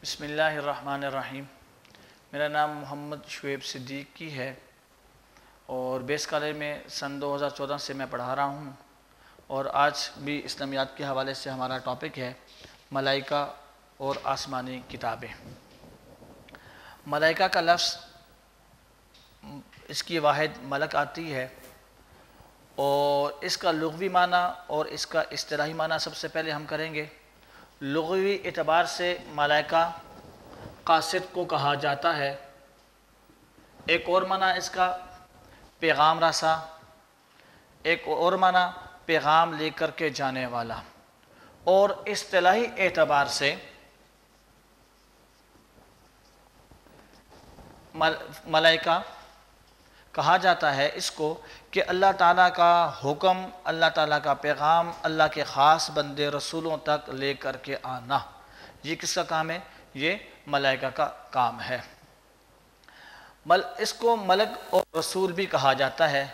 بسم اللہ الرحمن الرحیم۔ میرا نام محمد شعیب صدیقی ہے اور بیس کالج میں سن 2014 سے میں پڑھا رہا ہوں، اور آج بھی اسلامیات کے حوالے سے ہمارا ٹاپک ہے ملائکہ اور آسمانی کتابیں۔ ملائکہ کا لفظ اس کی واحد ملک آتی ہے، اور اس کا لغوی معنی اور اس کا اصطلاحی معنی سب سے پہلے ہم کریں گے۔ لغوی اعتبار سے ملائکہ قاصد کو کہا جاتا ہے۔ ایک اور معنی اس کا پیغام رساں، ایک اور معنی پیغام لے کر کے جانے والا، اور اصطلاحی اعتبار سے ملائکہ کہا جاتا ہے اس کو کہ اللہ تعالیٰ کا حکم، اللہ تعالیٰ کا پیغام اللہ کے خاص بندے رسولوں تک لے کر کے آنا۔ یہ کس کا کام ہے؟ یہ ملائکہ کا کام ہے۔ اس کو ملک اور رسول بھی کہا جاتا ہے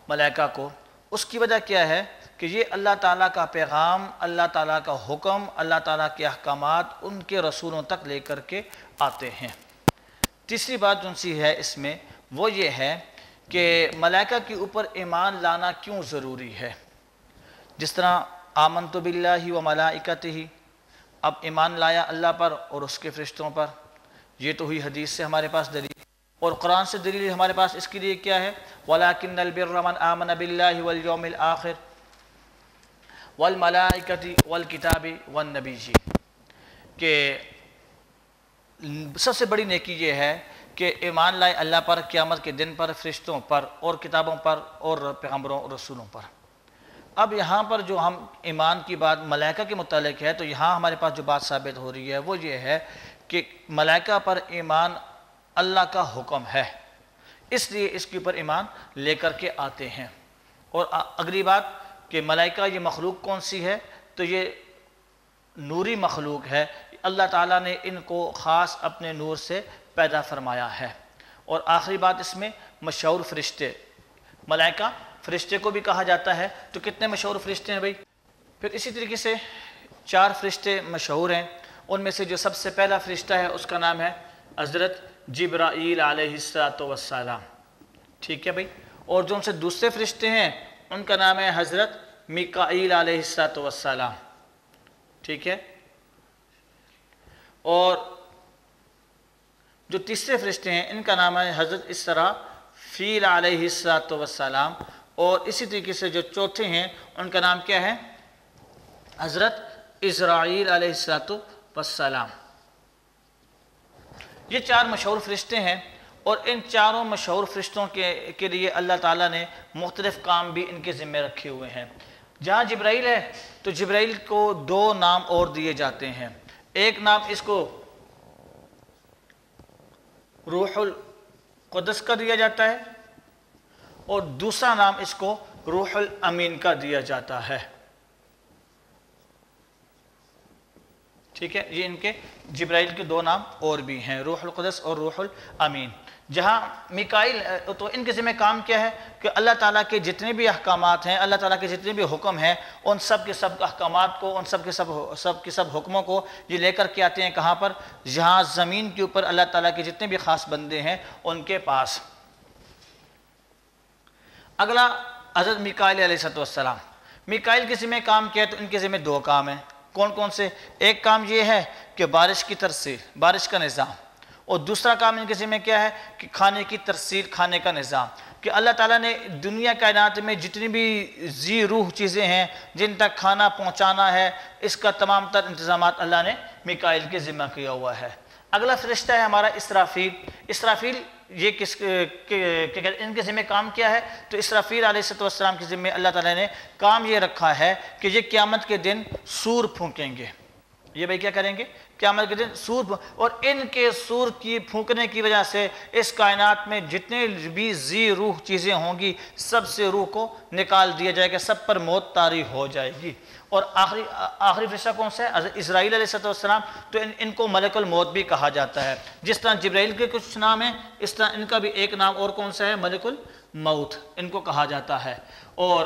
ملائکہ کو۔ اس کی وجہ کیا ہے کہ یہ اللہ تعالیٰ کا پیغام، اللہ تعالیٰ کا حکم، اللہ تعالیٰ کے احکامات ان کے رسولوں تک لے کر کے آتے ہیں۔ تیسری بات جو سی ہے اس میں وہ یہ ہے کہ ملائکہ کے اوپر ایمان لانا کیوں ضروری ہے۔ جس طرح آمنت باللہ و ملائکتہ، اب ایمان لایا اللہ پر اور اس کے فرشتوں پر، یہ تو ہوئی حدیث سے ہمارے پاس دلیل، اور قرآن سے دلیل ہمارے پاس اس کے لیے کیا ہے؟ وَلَكِنَّ الْبِرَّ مَنْ آمَنَ بِاللَّهِ وَالْيَوْمِ الْآخِرِ وَالْمَلَائِكَةِ وَالْكِتَابِ وَالنَّبِيِّينَ، کہ سب سے بڑی نیکی یہ ہے کہ ایمان لائے اللہ پر، قیامت کے دن پر، فرشتوں پر اور کتابوں پر اور پیغمبروں اور رسولوں پر۔ اب یہاں پر جو ہم ایمان کی بات ملائکہ کے متعلق ہے، تو یہاں ہمارے پاس جو بات ثابت ہو رہی ہے وہ یہ ہے کہ ملائکہ پر ایمان اللہ کا حکم ہے، اس لیے اس کے اوپر ایمان لے کر کے آتے ہیں۔ اور اگلی بات کہ ملائکہ یہ مخلوق کون سی ہے، تو یہ نوری مخلوق ہے، اللہ تعالیٰ نے ان کو خاص اپنے نور سے پیدا فرمایا ہے۔ اور آخری بات اس میں مشہور فرشتے، ملائکہ فرشتے کو بھی کہا جاتا ہے، تو کتنے مشہور فرشتے ہیں بھائی؟ پھر اسی طریقے سے 4 فرشتے مشہور ہیں، ان میں سے جو سب سے پہلا فرشتہ ہے اس کا نام ہے حضرت جبرائیل علیہ السلام، ٹھیک ہے بھائی؟ اور جو ان سے دوسرے فرشتے ہیں ان کا نام ہے حضرت میکائیل علیہ السلام، ٹھیک ہے؟ اور جو تیسرے فرشتے ہیں ان کا نام ہے حضرت اسرافیل علیہ السلام، اور اسی طریقے سے جو چوتھے ہیں ان کا نام کیا ہے؟ حضرت اسرائیل علیہ السلام۔ یہ 4 مشہور فرشتے ہیں، اور ان چاروں مشہور فرشتوں کے لیے اللہ تعالیٰ نے مختلف کام بھی ان کے ذمہ رکھے ہوئے ہیں۔ جہاں جبرائیل ہے تو جبرائیل کو 2 نام اور دیے جاتے ہیں۔ ایک نام اس کو روح القدس کا دیا جاتا ہے، اور دوسرا نام اس کو روح الامین کا دیا جاتا ہے، ٹھیک ہے؟ یہ ان کے جبرائیل کے 2 نام اور بھی ہیں، روح القدس اور روح الامین۔ جہاں میکائیل تو ان کے ذمہ کام کیا ہے کہ اللہ تعالیٰ کے جتنے بھی احکامات ہیں، اللہ تعالیٰ کے جتنے بھی حکم ہیں، ان سب کے سب احکامات کو، ان سب کے سب حکموں کو یہ لے کر کے آتے ہیں کہاں پر؟ جہاں زمین کے اوپر اللہ تعالیٰ کے جتنے بھی خاص بندے ہیں ان کے پاس۔ اگلا حضرت میکائیل علیہ السلام، میکائیل کے ذمہ کام کیا ہے؟ تو ان کے ذمہ 2 کام ہیں۔ کون کون سے؟ ایک کام یہ ہے کہ بارش کی ترسیل، بارش کا نظام، اور دوسرا کام ان کے ذمہ کیا ہے کہ کھانے کی ترسیل، کھانے کا نظام، کہ اللہ تعالیٰ نے دنیا کائنات میں جتنی بھی ذی روح چیزیں ہیں جن تک کھانا پہنچانا ہے، اس کا تمام تر انتظامات اللہ نے میکائیل کے ذمہ کیا ہوا ہے۔ اگلا فرشتہ ہے ہمارا اسرافیل۔ اسرافیل یہ ان کے ذمہ کام کیا ہے؟ تو اسرافیل علیہ السلام کے ذمہ اللہ تعالیٰ نے کام یہ رکھا ہے کہ یہ قیامت کے دن سور پھونکیں گے۔ یہ بھائی کیا کریں گے؟ قیامت کے دن سور، اور ان کے سور کی پھونکنے کی وجہ سے اس کائنات میں جتنے بھی ذی روح چیزیں ہوں گی سب سے روح کو نکال دیا جائے گا، سب پر موت طاری ہو جائے گی۔ اور آخری فرشتہ کون سا ہے؟ حضرت اسرائیل علیہ السلام، تو ان کو ملک الموت بھی کہا جاتا ہے۔ جس طرح جبرائیل کے کچھ نام ہیں، اس طرح ان کا بھی ایک نام اور کون سا ہے؟ ملک الموت ان کو کہا جاتا ہے۔ اور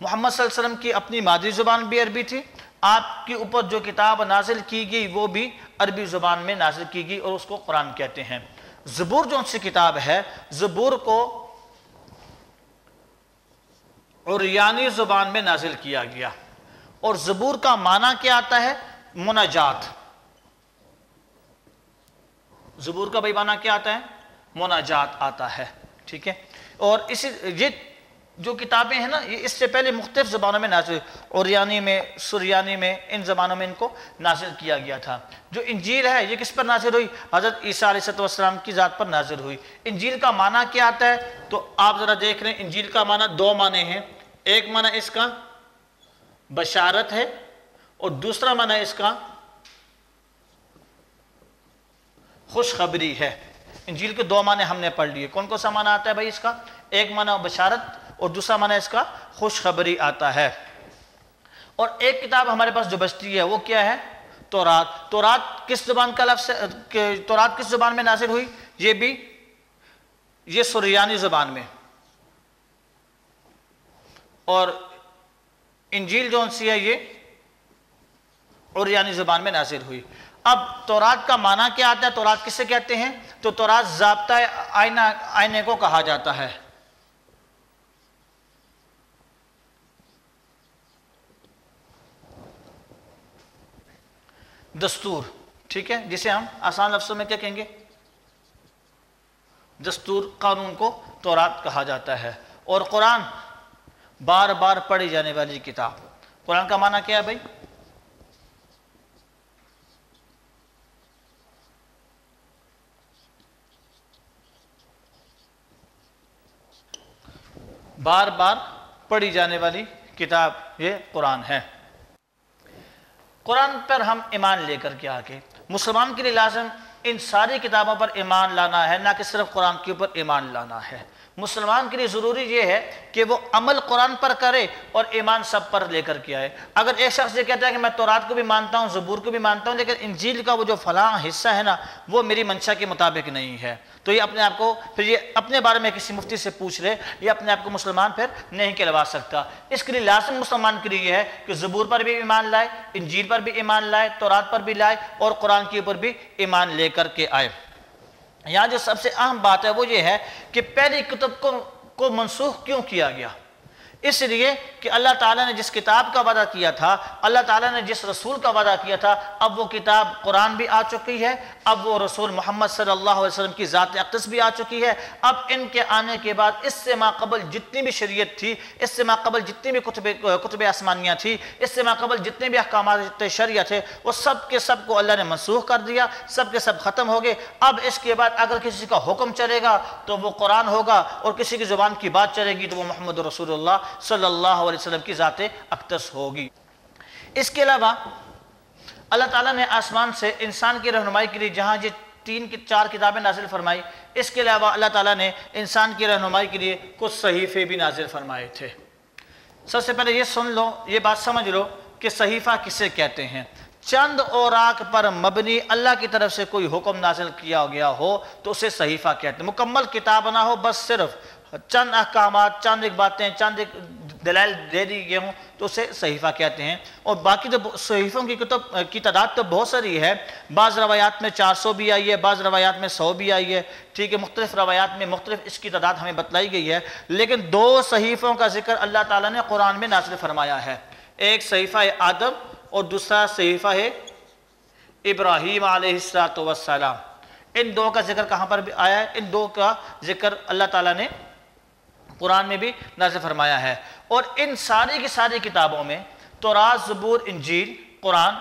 محمد صلی اللہ علیہ وسلم کی اپنی مادری زبان بھی عربی تھی، آپ کے اوپر جو کتاب نازل کی گئی وہ بھی عربی زبان میں نازل کی گئی، اور اس کو قرآن کہتے ہیں۔ زبور جو ان سے کتاب ہے، زبور کو عریانی زبان میں نازل کیا گیا، اور زبور کا معنی کیا آتا ہے؟ مناجات۔ زبور کا بھائی معنی کیا آتا ہے؟ مناجات آتا ہے، ٹھیک ہے۔ اور یہ جو کتابیں ہیں نا، یہ اس سے پہلے مختلف زبانوں میں نازل، عریانی میں، سریانی میں، ان زبانوں میں ان کو نازل کیا گیا تھا۔ جو انجیل ہے یہ کس پر نازل ہوئی؟ حضرت عیسیٰ علیہ السلام کی ذات پر نازل ہوئی۔ انجیل کا معنی کیا آتا ہے؟ تو آپ ذرا دیکھ رہے ہیں، انجیل کا معنی دو معنی ہیں۔ ایک معنی اس کا بشارت ہے، اور دوسرا معنی اس کا خوشخبری ہے۔ انجیل کے دو معنی ہم نے پڑھ لیے۔ کون کون سا معنی آتا ہے بھائی اس کا؟ ایک معنی بشارت، اور دوسرا معنی اس کا خوشخبری آتا ہے۔ اور ایک کتاب ہمارے پاس جو بچتی ہے وہ کیا ہے؟ تورات۔ تورات کس زبان کا لفظ ہے؟ تورات کس زبان میں نازل ہوئی؟ یہ سریانی زبان میں، اور انجیل جو سی ہے یہ عریانی زبان میں نازل ہوئی۔ اب تورات کا معنی کیا آتا ہے؟ تورات کسے کہتے ہیں؟ تو تورات ضابطہ آئینے کو کہا جاتا ہے۔ دستور، ٹھیک ہے، جسے ہم آسان لفظوں میں کیا کہیں گے؟ دستور، قانون کو تورات کہا جاتا ہے۔ اور قرآن بار بار پڑھی جانے والی کتاب۔ قرآن کا معنی کیا ہے بھائی؟ بار بار پڑھی جانے والی کتاب یہ قرآن ہے۔ قرآن پر ہم ایمان لے کر کے آگے، مسلمان کے لیے لازم ان ساری کتابوں پر ایمان لانا ہے، نہ کہ صرف قرآن کے اوپر ایمان لانا ہے۔ مسلمان کے لیے ضروری یہ ہے کہ وہ عمل قرآن پر کرے اور ایمان سب پر لے کر کے آئے۔ اگر ایک شخص یہ کہتا ہے کہ میں تورات کو بھی مانتا ہوں، زبور کو بھی مانتا ہوں، لیکن انجیل کا وہ جو فلاں حصہ ہے نا وہ میری منشا کے مطابق نہیں ہے، تو یہ اپنے آپ کو پھر یہ اپنے بارے میں کسی مفتی سے پوچھ لے، یہ اپنے آپ کو مسلمان پھر نہیں کہلوا سکتا۔ اس کے لیے لازم مسلمان کے لیے یہ ہے کہ زبور پر بھی ایمان لائے، انجیل پر بھی ایمان لائے، تورات پر بھی لائے، اور قرآن کے اوپر بھی ایمان لے کر کے آئے۔ یہاں جو سب سے اہم بات ہے وہ یہ ہے کہ پہلی کتب کو منسوخ کیوں کیا گیا؟ اس لیے کہ اللہ تعالیٰ نے جس کتاب کا وعدہ کیا تھا، اللہ تعالیٰ نے جس رسول کا وعدہ کیا تھا، اب وہ کتاب قرآن بھی آ چکی ہے، اب وہ رسول محمد صلی اللہ علیہ وسلم کی ذات اقدس بھی آ چکی ہے۔ اب ان کے آنے کے بعد اس سے ماقبل جتنی بھی شریعت تھی، اس سے ماقبل جتنی بھی کتب آسمانیہ تھی، اس سے ماقبل جتنے بھی احکامات شریعت تھے، وہ سب کے سب کو اللہ نے منسوخ کر دیا، سب کے سب ختم ہو گئے۔ اب اس کے بعد اگر کسی کا حکم چلے گا تو وہ قرآن ہوگا، اور کسی کی زبان کی بات چلے گی تو وہ محمد رسول اللہ صلی اللہ علیہ وسلم کی ذات اقدس ہوگی۔ اس کے علاوہ اللہ تعالیٰ نے آسمان سے انسان کی رہنمائی کے لیے جہاں یہ 3-4 کتابیں نازل فرمائی، اس کے علاوہ اللہ تعالیٰ نے انسان کی رہنمائی کے لیے کچھ صحیفے بھی نازل فرمائے تھے۔ سب سے پہلے یہ سن لو، یہ بات سمجھ لو کہ صحیفہ کسے کہتے ہیں۔ چند اوراق پر مبنی اللہ کی طرف سے کوئی حکم نازل کیا گیا ہو تو اسے صحیفہ کہتے ہیں۔ مکمل کتاب نہ ہو، بس صرف چند احکامات، چند ایک باتیں، چند ایک دلائل دے دی گئے ہوں تو اسے صحیفہ کہتے ہیں۔ اور باقی تو صحیفوں کی تعداد تو بہت ساری ہے، بعض روایات میں 400 بھی آئی ہے، بعض روایات میں 100 بھی آئی ہے، ٹھیک ہے، مختلف روایات میں مختلف اس کی تعداد ہمیں بتلائی گئی ہے۔ لیکن 2 صحیفوں کا ذکر اللہ تعالیٰ نے قرآن میں نازل فرمایا ہے، ایک صحیفہ آدم اور دوسرا صحیفہ ہے ابراہیم علیہ السلام۔ ان 2 کا ذکر کہاں پر بھی آیا ہے؟ ان 2 کا ذکر اللہ تعالیٰ نے قرآن میں بھی نازل فرمایا ہے۔ اور ان ساری کی ساری کتابوں میں تورات، زبور، انجیل، قرآن،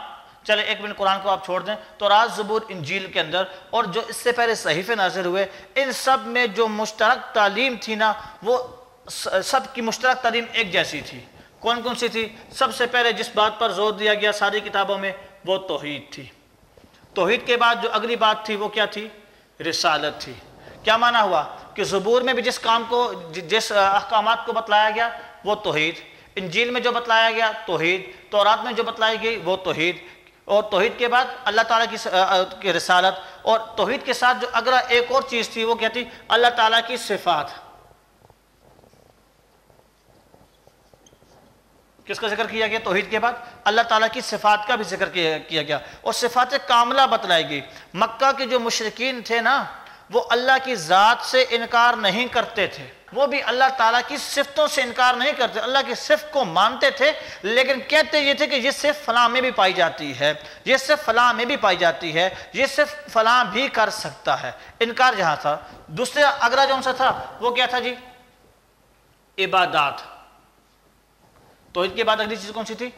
چلے ایک منٹ قرآن کو آپ چھوڑ دیں، تورات، زبور، انجیل کے اندر اور جو اس سے پہلے صحیفے نازل ہوئے، ان سب میں جو مشترک تعلیم تھی نا، وہ سب کی مشترک تعلیم ایک جیسی تھی۔ کون کون سی تھی؟ سب سے پہلے جس بات پر زور دیا گیا ساری کتابوں میں وہ توحید تھی۔ توحید کے بعد جو اگلی بات تھی وہ کیا تھی؟ رسالت تھی۔ کیا معنی ہوا کہ زبور میں بھی جس کام کو، جس احکامات کو بتلایا گیا وہ توحید، انجیل میں جو بتلایا گیا توحید، تورات میں جو بتلائی گئی وہ توحید، اور توحید کے بعد اللہ تعالیٰ کی رسالت، اور توحید کے ساتھ جو اگلا ایک اور چیز تھی وہ کیا تھی؟ اللہ تعالیٰ کی صفات۔ کس کا ذکر کیا گیا توحید کے بعد؟ اللہ تعالیٰ کی صفات کا بھی ذکر کیا گیا اور صفات کاملہ بتلائی گئی۔ مکہ کے جو مشرکین تھے نا، وہ اللہ کی ذات سے انکار نہیں کرتے تھے، وہ بھی اللہ تعالیٰ کی صفتوں سے انکار نہیں کرتے، اللہ کی صفت کو مانتے تھے، لیکن کہتے یہ تھے کہ یہ صفت فلاں میں بھی پائی جاتی ہے، یہ صفت فلاں میں بھی پائی جاتی ہے، یہ صفت فلاں بھی کر سکتا ہے۔ انکار جہاں تھا۔ دوسرا اگلا جو ان سے تھا وہ کیا تھا جی؟ عبادات۔ توحید کے بعد اگلی چیز کون سی تھی؟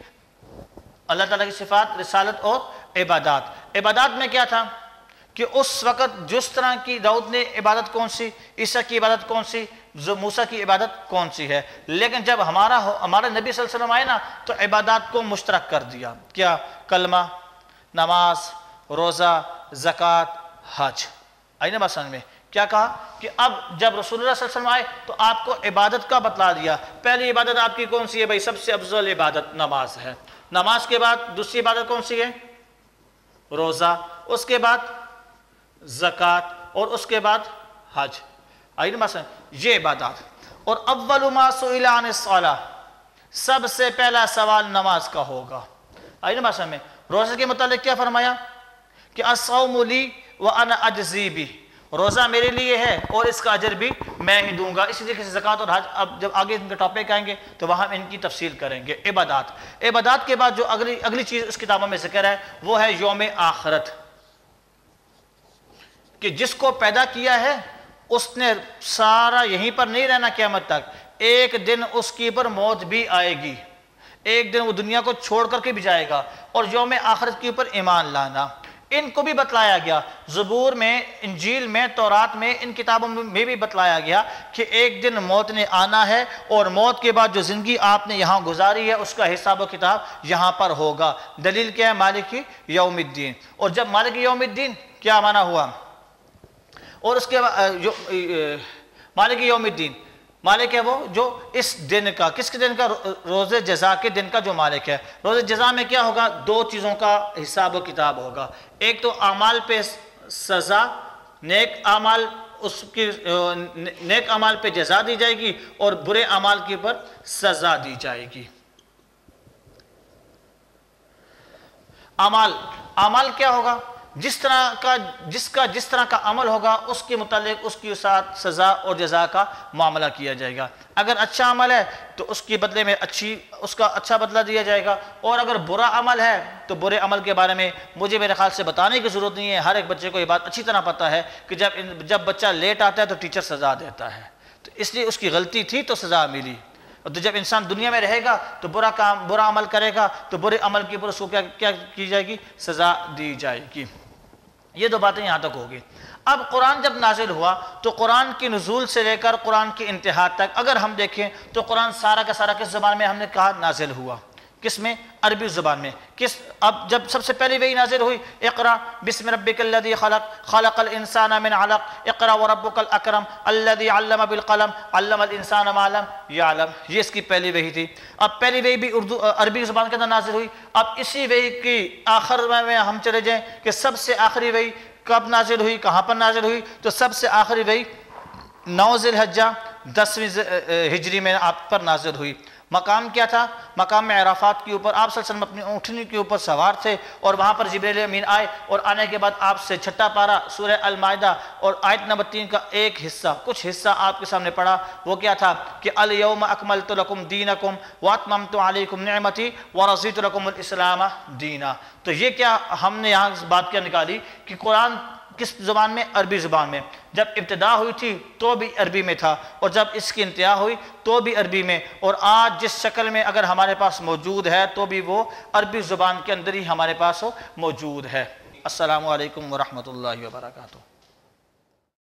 اللہ تعالیٰ کی صفات، رسالت اور عبادات۔ عبادات میں کیا تھا کہ اس وقت جس طرح کی داؤد نے عبادت کون سی، عیسیٰ کی عبادت کون سی، موسیٰ کی عبادت کون سی ہے، لیکن جب ہمارے نبی صلی اللہ علیہ وسلم آئے نا تو عبادات کو مشترک کر دیا۔ کیا؟ کلمہ، نماز، روزہ، زکوٰۃ، حج۔ آئی نا بات سمجھ میں؟ کیا کہا کہ اب جب رسول اللہ صلی اللہ علیہ وسلم آئے تو آپ کو عبادت کا بتلا دیا۔ پہلی عبادت آپ کی کون سی ہے بھائی؟ سب سے افضل عبادت نماز ہے۔ نماز کے بعد دوسری عبادت کون سی ہے؟ روزہ۔ اس کے بعد زکوٰۃ، اور اس کے بعد حج۔ آئی نا مثلا یہ عبادات۔ اور اول ما سئل عن الصلاۃ، سب سے پہلا سوال نماز کا ہوگا۔ آئی نا مثلا میں روزے کے متعلق کیا فرمایا کہ الصوم لی وانا اجزی بہ، روزہ میرے لیے ہے اور اس کا اجر بھی میں ہی دوں گا۔ اسی طریقے سے زکوٰۃ اور حج، اب جب آگے ان کے ٹاپک آئیں گے تو وہاں ان کی تفصیل کریں گے۔ عبادات۔ عبادات کے بعد جو اگلی چیز اس کتابوں میں ذکر ہے وہ ہے یوم آخرت، کہ جس کو پیدا کیا ہے اس نے سارا یہیں پر نہیں رہنا قیامت تک، ایک دن اس کی پر موت بھی آئے گی، ایک دن وہ دنیا کو چھوڑ کر کے بھی جائے گا۔ اور یوم آخرت کے اوپر ایمان لانا، ان کو بھی بتلایا گیا۔ زبور میں، انجیل میں، تورات میں، ان کتابوں میں بھی بتلایا گیا کہ ایک دن موت نے آنا ہے اور موت کے بعد جو زندگی آپ نے یہاں گزاری ہے اس کا حساب و کتاب یہاں پر ہوگا۔ دلیل کیا ہے؟ مالک یوم الدین۔ اور جب مالک یوم الدین کیا معنی ہوا؟ اور اس کے بعد مالک یوم الدین، مالک ہے وہ جو اس دن کا، کس کے دن کا؟ روز جزا کے دن کا جو مالک ہے۔ روز جزا میں کیا ہوگا؟ دو چیزوں کا حساب و کتاب ہوگا، ایک تو اعمال پہ سزا، نیک اعمال، اس کی نیک اعمال پہ جزا دی جائے گی اور برے اعمال کے اوپر سزا دی جائے گی۔ اعمال کیا ہوگا؟ جس طرح کا عمل ہوگا اس کے متعلق اس کی ساتھ سزا اور جزا کا معاملہ کیا جائے گا۔ اگر اچھا عمل ہے تو اس کے بدلے میں اس کا اچھا بدلہ دیا جائے گا، اور اگر برا عمل ہے تو برے عمل کے بارے میں مجھے میرے خیال سے بتانے کی ضرورت نہیں ہے، ہر ایک بچے کو یہ بات اچھی طرح پتہ ہے کہ جب بچہ لیٹ آتا ہے تو ٹیچر سزا دیتا ہے، تو اس لیے اس کی غلطی تھی تو سزا ملی۔ اور جب انسان دنیا میں رہے گا تو برا عمل کرے گا تو برے عمل کے اوپر اس کو کیا کی جائے گی؟ سزا دی جائے گی۔ یہ دو باتیں یہاں تک ہوگی۔ اب قرآن جب نازل ہوا تو قرآن کی نزول سے لے کر قرآن کی انتہا تک اگر ہم دیکھیں تو قرآن سارا کا سارا کس زبان میں ہم نے کہا نازل ہوا؟ کس میں؟ عربی زبان میں۔ اب جب سب سے پہلی وحی نازل ہوئی، اقرا بسم ربک الذی خلق خلق الانسان من علق اقرا وربک الاکرم الذی علم بالقلم علم الانسان ما لم یعلم، یہ اس کی پہلی وحی تھی۔ اب پہلی وحی بھی عربی زبان کے اندر نازل ہوئی۔ اب اسی وحی کی آخر میں ہم چلے جائیں کہ سب سے آخری وحی کب نازل ہوئی، کہاں پر نازل ہوئی؟ تو سب سے آخری وحی 9 ذی الحجہ 10ویں ہجری میں آپ پر نازل ہوئی۔ مقام کیا تھا؟ مقام میں عرفات کے اوپر آپ صلی اللہ علیہ وسلم اپنی اونٹنی کے اوپر سوار تھے اور وہاں پر جبریل امین آئے، اور آنے کے بعد آپ سے چھٹا پارہ سورہ المائدہ اور آیت نمبر 3 کا ایک حصہ، کچھ حصہ آپ کے سامنے پڑھا۔ وہ کیا تھا کہ الیوم اکملت لکم دینکم واتممت علیکم نعمتی ورضیت لکم الاسلام دینا۔ تو یہ کیا ہم نے یہاں بات کیا نکالی کہ قرآن کس زبان میں؟ عربی زبان میں۔ جب ابتدا ہوئی تھی تو بھی عربی میں تھا، اور جب اس کی انتہا ہوئی تو بھی عربی میں، اور آج جس شکل میں اگر ہمارے پاس موجود ہے تو بھی وہ عربی زبان کے اندر ہی ہمارے پاس موجود ہے۔ السلام علیکم ورحمۃ اللہ وبرکاتہ۔